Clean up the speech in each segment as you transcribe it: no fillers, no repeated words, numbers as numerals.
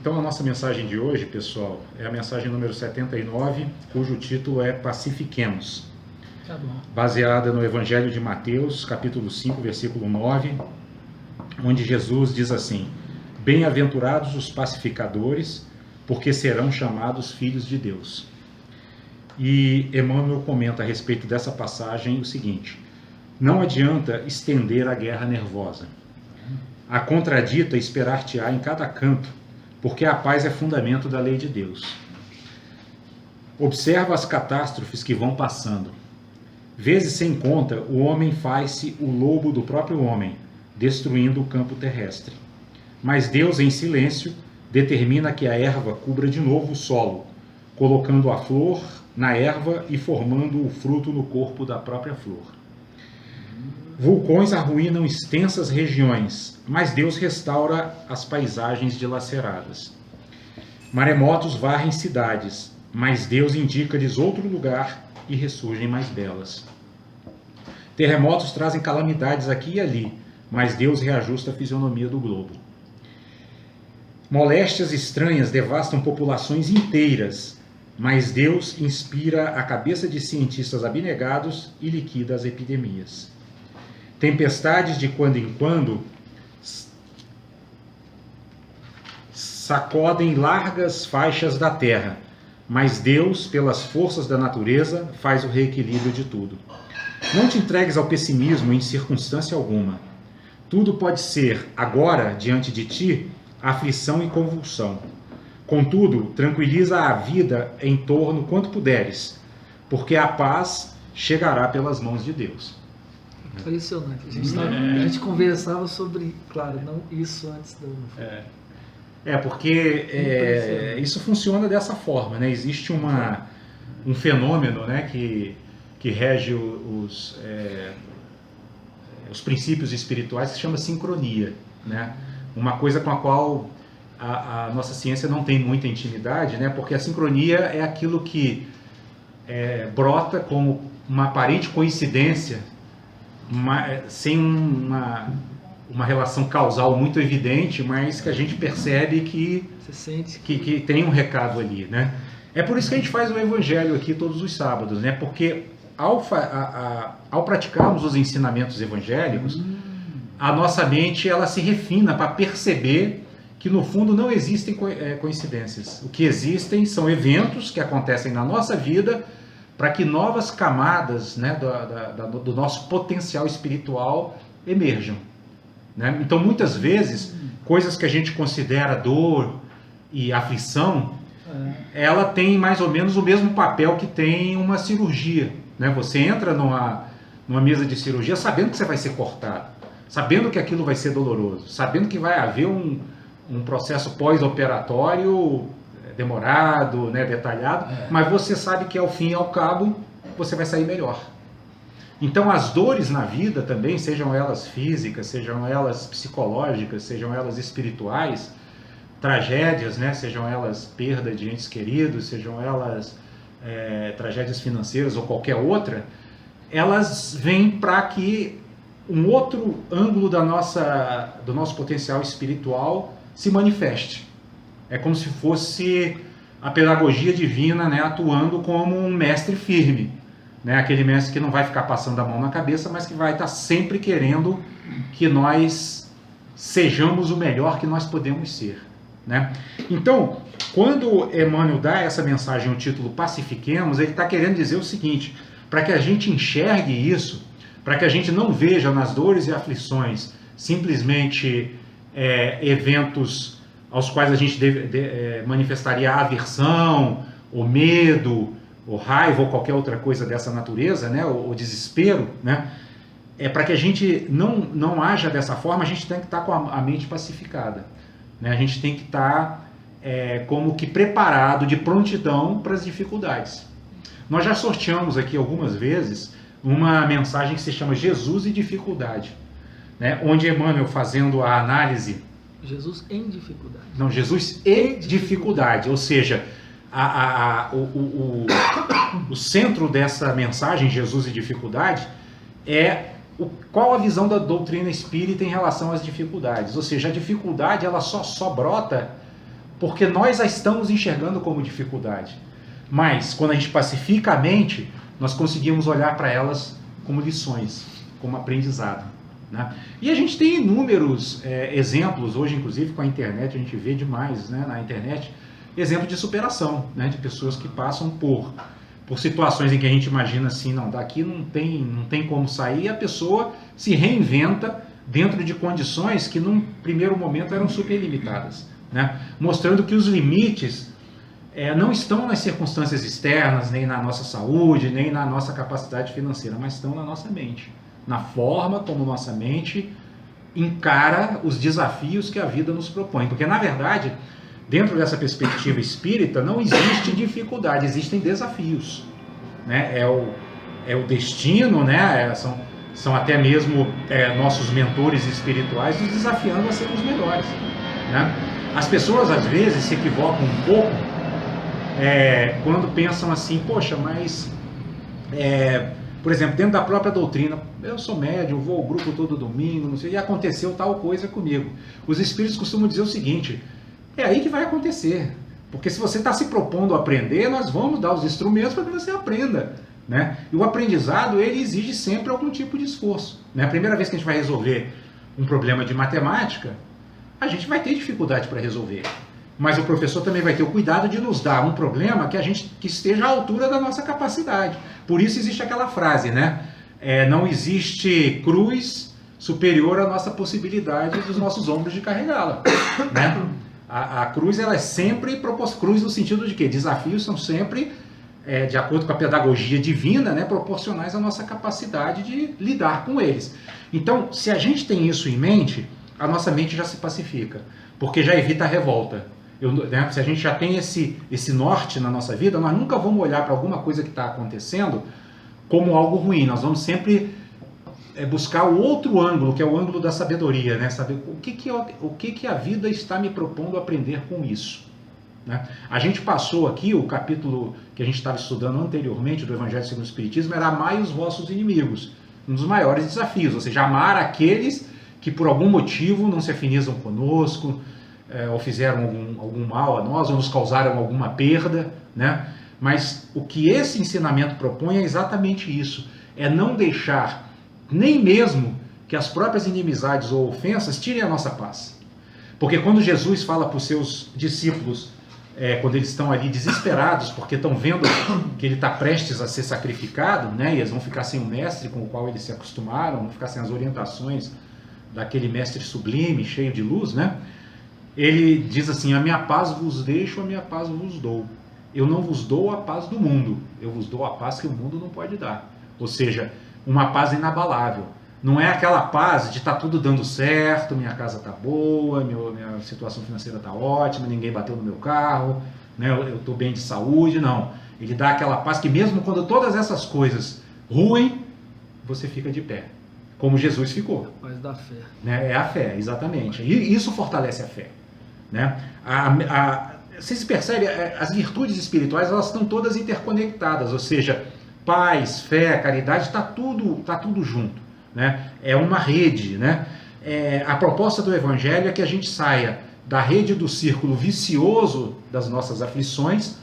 Então a nossa mensagem de hoje, pessoal, é a mensagem número 79, cujo título é Pacifiquemos. Tá bom. Baseada no Evangelho de Mateus, capítulo 5, versículo 9, onde Jesus diz assim: Bem-aventurados os pacificadores, porque serão chamados filhos de Deus. E Emmanuel comenta a respeito dessa passagem o seguinte: não adianta estender a guerra nervosa. A contradita esperar-te-á em cada canto, porque a paz é fundamento da lei de Deus. Observa as catástrofes que vão passando. Vezes sem conta, o homem faz-se o lobo do próprio homem, destruindo o campo terrestre. Mas Deus, em silêncio, determina que a erva cubra de novo o solo, colocando a flor na erva e formando o fruto no corpo da própria flor. Vulcões arruinam extensas regiões, mas Deus restaura as paisagens dilaceradas. Maremotos varrem cidades, mas Deus indica-lhes outro lugar e ressurgem mais belas. Terremotos trazem calamidades aqui e ali, mas Deus reajusta a fisionomia do globo. Moléstias estranhas devastam populações inteiras, mas Deus inspira a cabeça de cientistas abnegados e liquida as epidemias. Tempestades de quando em quando sacodem largas faixas da terra, mas Deus, pelas forças da natureza, faz o reequilíbrio de tudo. Não te entregues ao pessimismo em circunstância alguma. Tudo pode ser, agora, diante de ti, aflição e convulsão. Contudo, tranquiliza a vida em torno quanto puderes, porque a paz chegará pelas mãos de Deus. Impressionante. A gente conversava sobre, claro, não isso antes do... Porque isso funciona dessa forma, né? Existe um fenômeno, né, que rege os princípios espirituais, que se chama sincronia, né? Uma coisa com a qual a nossa ciência não tem muita intimidade, né? Porque a sincronia é aquilo que brota como uma aparente coincidência, sem uma relação causal muito evidente, mas que a gente percebe que tem um recado ali, né? É por isso que a gente faz o Evangelho aqui todos os sábados, né? Porque ao praticarmos os ensinamentos evangélicos, a nossa mente ela se refina para perceber que no fundo não existem coincidências. O que existem são eventos que acontecem na nossa vida para que novas camadas, né, do nosso potencial espiritual emerjam, né? Então, muitas vezes, coisas que a gente considera dor e aflição, ela tem mais ou menos o mesmo papel que tem uma cirurgia, né? Você entra numa mesa de cirurgia sabendo que você vai ser cortado, sabendo que aquilo vai ser doloroso, sabendo que vai haver um processo pós-operatório demorado, né, detalhado, mas você sabe que ao fim e ao cabo você vai sair melhor. Então as dores na vida também, sejam elas físicas, sejam elas psicológicas, sejam elas espirituais, tragédias, né, sejam elas perda de entes queridos, sejam elas tragédias financeiras ou qualquer outra, elas vêm para que um outro ângulo do nosso potencial espiritual se manifeste. É como se fosse a pedagogia divina, né, atuando como um mestre firme, né, aquele mestre que não vai ficar passando a mão na cabeça, mas que vai estar sempre querendo que nós sejamos o melhor que nós podemos ser, né? Então, quando Emmanuel dá essa mensagem, o título Pacifiquemos, ele está querendo dizer o seguinte: para que a gente enxergue isso, para que a gente não veja nas dores e aflições simplesmente eventos aos quais a gente manifestaria a aversão, o medo, ou raiva, ou qualquer outra coisa dessa natureza, né, o desespero, né, para que a gente não haja dessa forma, a gente tem que estar com a mente pacificada, né, a gente tem que estar como que preparado, de prontidão para as dificuldades. Nós já sorteamos aqui algumas vezes uma mensagem que se chama Jesus e Dificuldade, né, onde Emmanuel, fazendo a análise... Jesus em dificuldade. Não, Jesus e dificuldade, ou seja, o centro dessa mensagem, Jesus e Dificuldade, qual a visão da doutrina espírita em relação às dificuldades. Ou seja, a dificuldade ela só brota porque nós a estamos enxergando como dificuldade. Mas, quando a gente pacifica a mente, nós conseguimos olhar para elas como lições, como aprendizado, né? E a gente tem inúmeros exemplos, hoje inclusive com a internet, a gente vê demais, né, na internet, exemplo de superação, né, de pessoas que passam por situações em que a gente imagina assim, não, daqui não tem como sair, e a pessoa se reinventa dentro de condições que num primeiro momento eram super limitadas, né? Mostrando que os limites não estão nas circunstâncias externas, nem na nossa saúde, nem na nossa capacidade financeira, mas estão na nossa mente, na forma como nossa mente encara os desafios que a vida nos propõe. Porque, na verdade, dentro dessa perspectiva espírita, não existe dificuldade, existem desafios, né? É o destino, né? São até mesmo nossos mentores espirituais nos desafiando a sermos melhores, né? As pessoas, às vezes, se equivocam um pouco quando pensam assim, poxa, mas, por exemplo, dentro da própria doutrina, eu sou médium, vou ao grupo todo domingo, não sei, e aconteceu tal coisa comigo. Os espíritos costumam dizer o seguinte: é aí que vai acontecer, porque se você está se propondo a aprender, nós vamos dar os instrumentos para que você aprenda, né? E o aprendizado, ele exige sempre algum tipo de esforço, né? A primeira vez que a gente vai resolver um problema de matemática, a gente vai ter dificuldade para resolver. Mas o professor também vai ter o cuidado de nos dar um problema que esteja à altura da nossa capacidade. Por isso existe aquela frase, né? Não existe cruz superior à nossa possibilidade dos nossos ombros de carregá-la, né? A cruz, ela é sempre cruz no sentido de que desafios são sempre, de acordo com a pedagogia divina, né, proporcionais à nossa capacidade de lidar com eles. Então, se a gente tem isso em mente, a nossa mente já se pacifica, porque já evita a revolta. Né, se a gente já tem esse norte na nossa vida, nós nunca vamos olhar para alguma coisa que está acontecendo como algo ruim. Nós vamos sempre buscar o outro ângulo, que é o ângulo da sabedoria, né? Saber o que a vida está me propondo aprender com isso, né? A gente passou aqui, o capítulo que a gente estava estudando anteriormente do Evangelho segundo o Espiritismo era amai os vossos inimigos, um dos maiores desafios, ou seja, amar aqueles que por algum motivo não se afinizam conosco, ou fizeram algum mal a nós, ou nos causaram alguma perda, né? Mas o que esse ensinamento propõe é exatamente isso, é não deixar nem mesmo que as próprias inimizades ou ofensas tirem a nossa paz. Porque quando Jesus fala para os seus discípulos, quando eles estão ali desesperados, porque estão vendo que ele está prestes a ser sacrificado, né, e eles vão ficar sem o mestre com o qual eles se acostumaram, vão ficar sem as orientações daquele mestre sublime, cheio de luz, né, ele diz assim: a minha paz vos deixo, a minha paz vos dou. Eu não vos dou a paz do mundo, eu vos dou a paz que o mundo não pode dar. Ou seja, uma paz inabalável. Não é aquela paz de estar tudo dando certo, minha casa está boa, minha situação financeira está ótima, ninguém bateu no meu carro, né, eu estou bem de saúde. Não. Ele dá aquela paz que mesmo quando todas essas coisas ruem, você fica de pé. Como Jesus ficou. A paz da fé. Né? É a fé, exatamente. E isso fortalece a fé. Né? Vocês percebem, as virtudes espirituais, elas estão todas interconectadas, ou seja, paz, fé, caridade, está tudo junto, né? É uma rede, né? A proposta do Evangelho é que a gente saia da rede do círculo vicioso das nossas aflições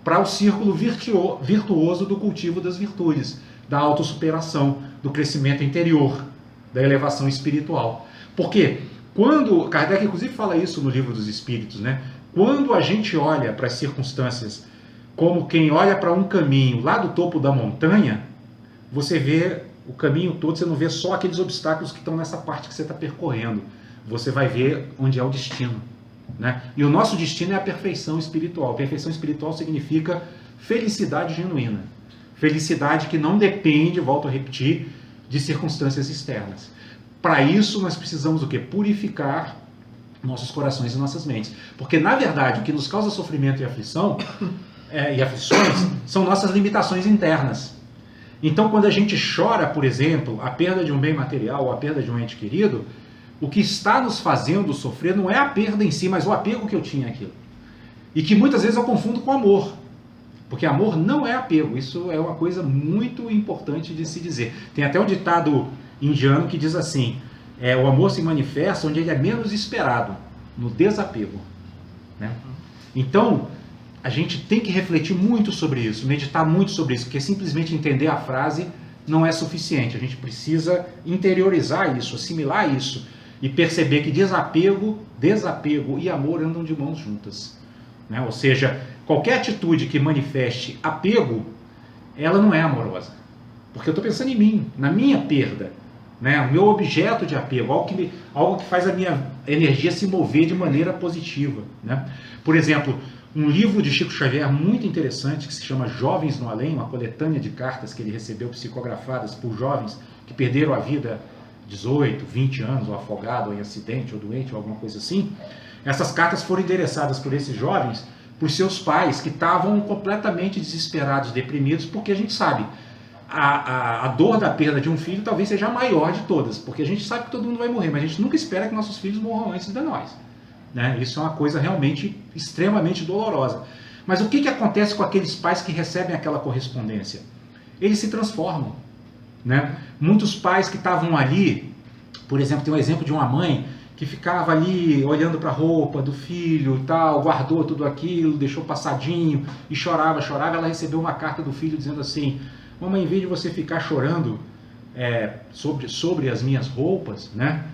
para o círculo virtuoso do cultivo das virtudes, da autossuperação, do crescimento interior, da elevação espiritual. Porque quando, Kardec inclusive fala isso no Livro dos Espíritos, né? Quando a gente olha para as circunstâncias como quem olha para um caminho lá do topo da montanha, você vê o caminho todo, você não vê só aqueles obstáculos que estão nessa parte que você está percorrendo. Você vai ver onde é o destino, né? E o nosso destino é a perfeição espiritual. Perfeição espiritual significa felicidade genuína. Felicidade que não depende, volto a repetir, de circunstâncias externas. Para isso nós precisamos o quê? Purificar nossos corações e nossas mentes. Porque, na verdade, o que nos causa sofrimento e aflição e aflições são nossas limitações internas. Então, quando a gente chora, por exemplo, a perda de um bem material ou a perda de um ente querido, o que está nos fazendo sofrer não é a perda em si, mas o apego que eu tinha àquilo. E que muitas vezes eu confundo com amor. Porque amor não é apego. Isso é uma coisa muito importante de se dizer. Tem até um ditado indiano que diz assim: o amor se manifesta onde ele é menos esperado, no desapego, né? Então, a gente tem que refletir muito sobre isso, meditar muito sobre isso, porque simplesmente entender a frase não é suficiente. A gente precisa interiorizar isso, assimilar isso e perceber que desapego e amor andam de mãos juntas, né? Ou seja, qualquer atitude que manifeste apego, ela não é amorosa, porque eu estou pensando em mim, na minha perda, né? O meu objeto de apego, algo que faz a minha energia se mover de maneira positiva, né? Por exemplo, um livro de Chico Xavier muito interessante que se chama Jovens no Além, uma coletânea de cartas que ele recebeu psicografadas por jovens que perderam a vida 18, 20 anos, ou afogado, ou em acidente, ou doente, ou alguma coisa assim. Essas cartas foram endereçadas por esses jovens, por seus pais, que estavam completamente desesperados, deprimidos, porque a gente sabe, a dor da perda de um filho talvez seja a maior de todas, porque a gente sabe que todo mundo vai morrer, mas a gente nunca espera que nossos filhos morram antes de nós, né? Isso é uma coisa realmente extremamente dolorosa. Mas o que acontece com aqueles pais que recebem aquela correspondência? Eles se transformam, né? Muitos pais que estavam ali, por exemplo, tem um exemplo de uma mãe que ficava ali olhando para a roupa do filho e tal, guardou tudo aquilo, deixou passadinho e chorava. Ela recebeu uma carta do filho dizendo assim: mamãe, em vez de você ficar chorando sobre as minhas roupas, né,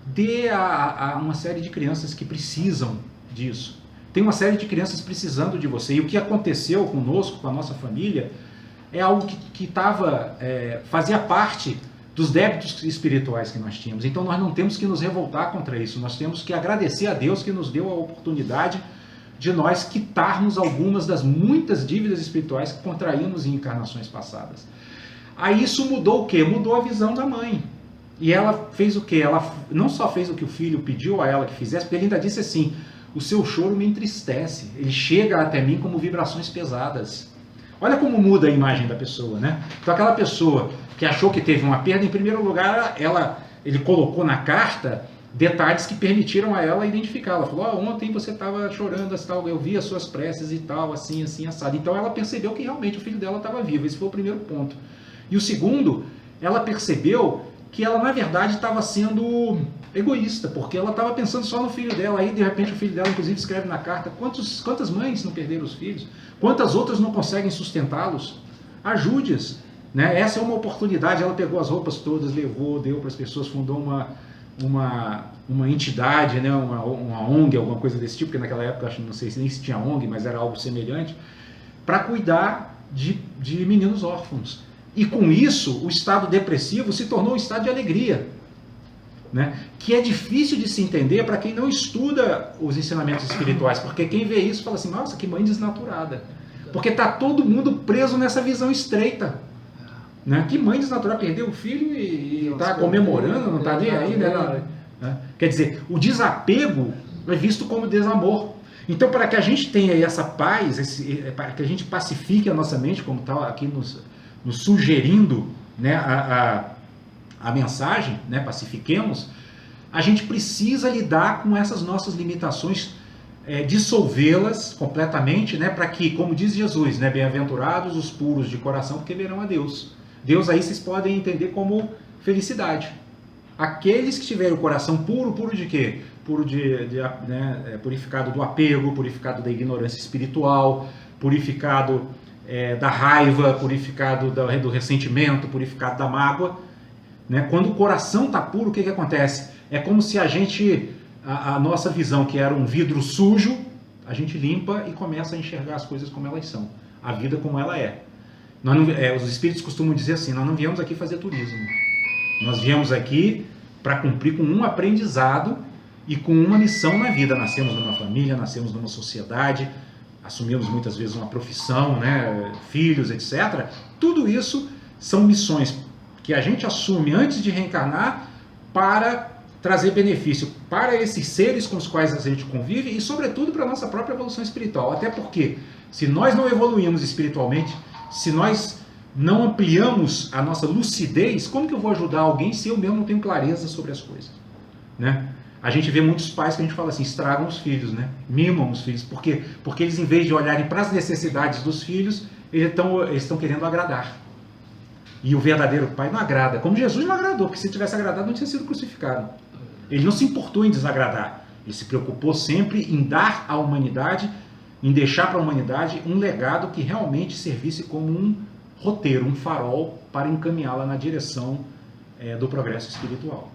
dê a uma série de crianças que precisam disso. Tem uma série de crianças precisando de você. E o que aconteceu conosco, com a nossa família, é algo que fazia parte dos débitos espirituais que nós tínhamos. Então nós não temos que nos revoltar contra isso. Nós temos que agradecer a Deus que nos deu a oportunidade de nós quitarmos algumas das muitas dívidas espirituais que contraímos em encarnações passadas. Aí isso mudou o quê? Mudou a visão da mãe. E ela fez o quê? Ela não só fez o que o filho pediu a ela que fizesse, porque ele ainda disse assim: o seu choro me entristece, ele chega até mim como vibrações pesadas. Olha como muda a imagem da pessoa, né? Então aquela pessoa que achou que teve uma perda, em primeiro lugar, ele colocou na carta detalhes que permitiram a ela identificar. Ela falou: ontem você estava chorando, eu vi as suas preces e tal, assim, assado. Então ela percebeu que realmente o filho dela estava vivo. Esse foi o primeiro ponto. E o segundo, ela percebeu que ela, na verdade, estava sendo egoísta, porque ela estava pensando só no filho dela. Aí, de repente, o filho dela, inclusive, escreve na carta: quantas mães não perderam os filhos? Quantas outras não conseguem sustentá-los? Ajude-as, né? Essa é uma oportunidade. Ela pegou as roupas todas, levou, deu para as pessoas, fundou uma entidade, né? uma ONG, alguma coisa desse tipo, porque naquela época, não sei nem se tinha ONG, mas era algo semelhante, para cuidar de meninos órfãos. E com isso, o estado depressivo se tornou um estado de alegria, né? Que é difícil de se entender para quem não estuda os ensinamentos espirituais, porque quem vê isso fala assim: nossa, que mãe desnaturada, porque está todo mundo preso nessa visão estreita, né? Que mãe desnaturada, perdeu o filho e está comemorando, não está nem aí, né? Quer dizer, o desapego é visto como desamor. Então, para que a gente tenha essa paz, para que a gente pacifique a nossa mente, como está aqui nos sugerindo, né, a mensagem, né, pacifiquemos, a gente precisa lidar com essas nossas limitações, dissolvê-las completamente, né, para que, como diz Jesus, né, bem-aventurados os puros de coração, porque verão a Deus. Deus aí vocês podem entender como felicidade. Aqueles que tiverem o coração puro de quê? Puro purificado do apego, purificado da ignorância espiritual, purificado da raiva, purificado do ressentimento, purificado da mágoa, né? Quando o coração está puro, o que acontece? É como se a nossa visão, que era um vidro sujo, a gente limpa e começa a enxergar as coisas como elas são, a vida como ela é. Os espíritos costumam dizer assim: nós não viemos aqui fazer turismo, nós viemos aqui para cumprir com um aprendizado e com uma missão na vida. Nascemos numa família, nascemos numa sociedade, assumimos muitas vezes uma profissão, né, filhos, etc. Tudo isso são missões que a gente assume antes de reencarnar para trazer benefício para esses seres com os quais a gente convive e, sobretudo, para a nossa própria evolução espiritual. Até porque, se nós não evoluímos espiritualmente, se nós não ampliamos a nossa lucidez, como que eu vou ajudar alguém se eu mesmo não tenho clareza sobre as coisas, né? A gente vê muitos pais que a gente fala assim: estragam os filhos, né? Mimam os filhos. Por quê? Porque eles, em vez de olharem para as necessidades dos filhos, eles estão querendo agradar. E o verdadeiro pai não agrada. Como Jesus não agradou, porque se tivesse agradado não tinha sido crucificado. Ele não se importou em desagradar. Ele se preocupou sempre em dar à humanidade em deixar para a humanidade um legado que realmente servisse como um roteiro, um farol para encaminhá-la na direção do progresso espiritual.